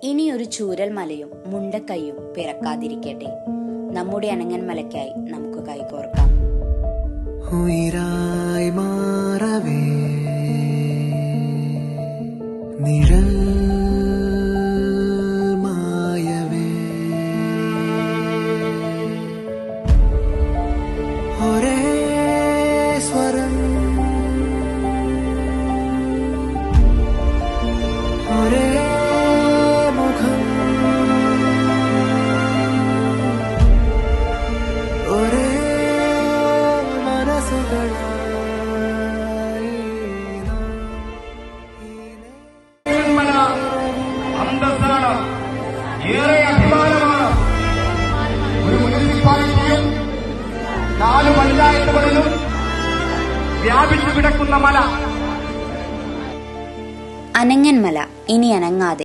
ഇനിയൊരു ചൂരൽ മലയും മുണ്ടക്കൈയും പിറക്കാതിരിക്കട്ടെ. നമ്മുടെ അനങ്ങൻ മലയ്ക്കായി നമുക്ക് കൈകോർക്കാം. ഉയിരായി മാറവേ നിഴൽ മായവേ ഒരേ സ്വരം ഒരേ മുഖം ഒരേ അന്തസ്സാണ്, ഏറെ അഭിമാനമാണ്. ഒരു മുനിസിപ്പാലിറ്റിയും 4 പഞ്ചായത്തുകളിലും വ്യാപിച്ചു കിടക്കുന്ന മല. അനങ്ങൻ മല ഇനി അനങ്ങാതെ